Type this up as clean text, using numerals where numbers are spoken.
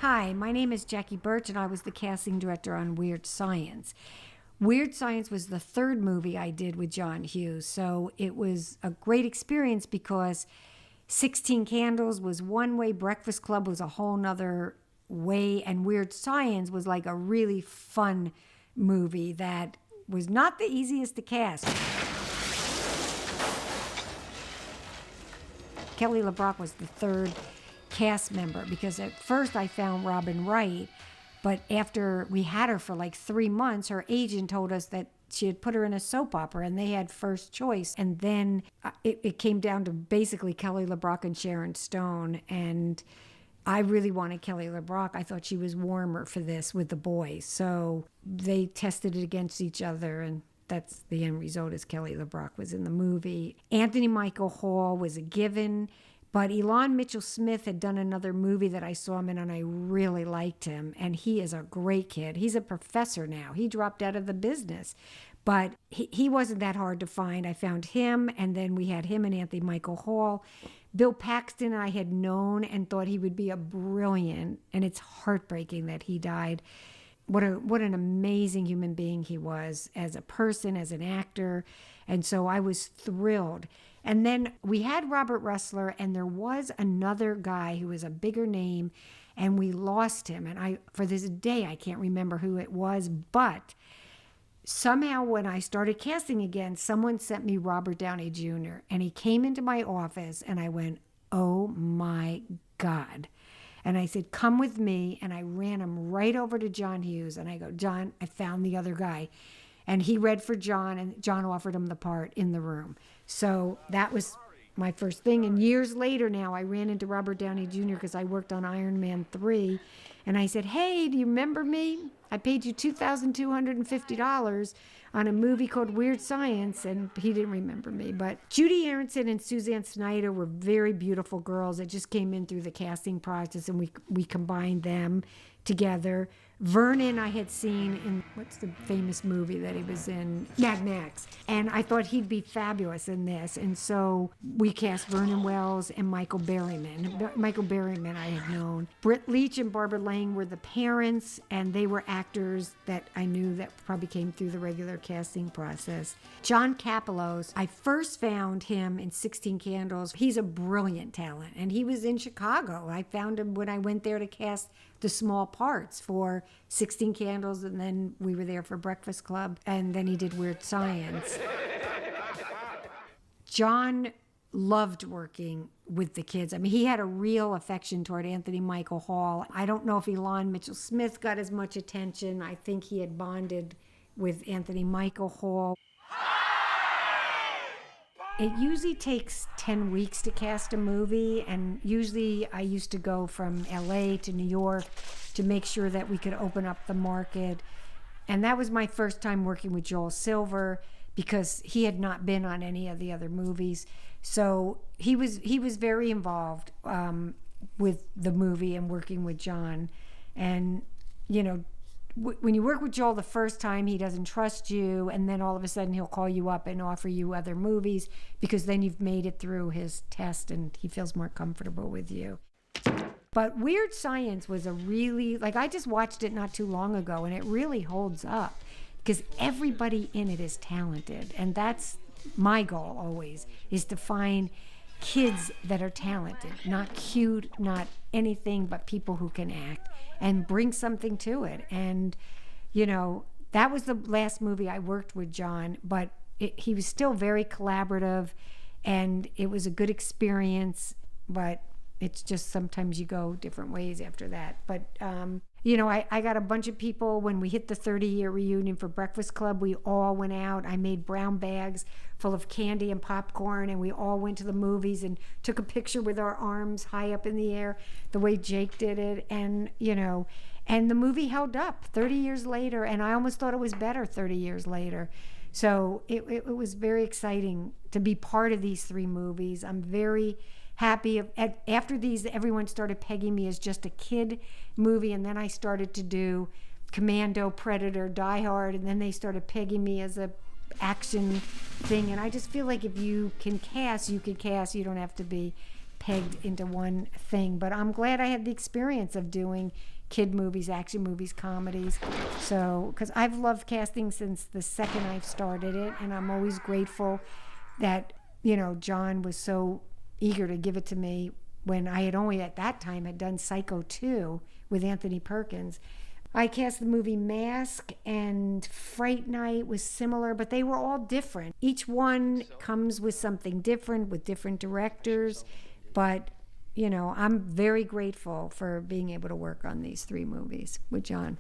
Hi, my name is Jackie Burch, and I was the casting director on Weird Science. Weird Science was the third movie I did with John Hughes, so it was a great experience because 16 Candles was one way, Breakfast Club was a whole nother way, and Weird Science was like a really fun movie that was not the easiest to cast. Kelly LeBrock was the third cast member because at first I found Robin Wright, but after we had her for like 3 months, her agent told us that she had put her in a soap opera and they had first choice. And then it came down to basically Kelly LeBrock and Sharon Stone. And I really wanted Kelly LeBrock. I thought she was warmer for this with the boys. So they tested it against each other, and that's the end result is Kelly LeBrock was in the movie. Anthony Michael Hall was a given. But Elon Mitchell Smith had done another movie that I saw him in, and I really liked him. And he is a great kid. He's a professor now. He dropped out of the business. But he wasn't that hard to find. I found him, and then we had him and Anthony Michael Hall. Bill Paxton I had known and thought he would be a brilliant, and it's heartbreaking that he died. What an amazing human being he was as a person, as an actor. And so I was thrilled. And then we had Robert Ressler, and there was another guy who was a bigger name, and we lost him. And for this day, I can't remember who it was, but somehow when I started casting again, someone sent me Robert Downey Jr., and he came into my office, and I went, oh my God. And I said, come with me. And I ran him right over to John Hughes. And I go, John, I found the other guy. And he read for John, and John offered him the part in the room. So that was my first thing. And years later now, I ran into Robert Downey Jr. because I worked on Iron Man 3. And I said, hey, do you remember me? I paid you $2,250 on a movie called Weird Science. And he didn't remember me. But Judy Aronson and Suzanne Snyder were very beautiful girls that just came in through the casting process, and we combined them together. Vernon I had seen in, what's the famous movie that he was in? Mad Max. And I thought he'd be fabulous in this. And so we cast Vernon Wells and Michael Berryman. Michael Berryman I had known. Britt Leach and Barbara Lang were the parents, and they were actors that I knew that probably came through the regular casting process. John Kapelos, I first found him in 16 Candles. He's a brilliant talent, and he was in Chicago. I found him when I went there to cast the small parts for 16 Candles, and then we were there for Breakfast Club, and then he did Weird Science. John loved working with the kids. I mean, he had a real affection toward Anthony Michael Hall. I don't know if Elon Mitchell Smith got as much attention. I think he had bonded with Anthony Michael Hall. It usually takes 10 weeks to cast a movie, and usually I used to go from LA to New York to make sure that we could open up the market. And that was my first time working with Joel Silver because he had not been on any of the other movies. So he was very involved with the movie and working with John. And, you know, when you work with Joel the first time, he doesn't trust you, and then all of a sudden he'll call you up and offer you other movies because then you've made it through his test and he feels more comfortable with you. But Weird Science was a really, like, I just watched it not too long ago, and it really holds up because everybody in it is talented, and that's my goal always, is to find kids that are talented, not cute, not anything, but people who can act and bring something to it. And, you know, that was the last movie I worked with John, but he was still very collaborative, and it was a good experience, but it's just sometimes you go different ways after that. But, you know, I got a bunch of people when we hit the 30-year reunion for Breakfast Club. We all went out. I made brown bags full of candy and popcorn, and we all went to the movies and took a picture with our arms high up in the air, the way Jake did it. And, you know, and the movie held up 30 years later, and I almost thought it was better 30 years later. So it was very exciting to be part of these 3 movies. I'm very happy. After these, everyone started pegging me as just a kid movie, and then I started to do Commando, Predator, Die Hard, and then they started pegging me as a action thing. And I just feel like if you can cast, you can cast. You don't have to be pegged into one thing. But I'm glad I had the experience of doing kid movies, action movies, comedies. So, because I've loved casting since the second I started it, and I'm always grateful that, John was so eager to give it to me when I had only at that time had done Psycho 2 with Anthony Perkins. I cast the movie Mask, and Fright Night was similar, but they were all different. Each one comes with something different, with different directors, but I'm very grateful for being able to work on these 3 movies with John.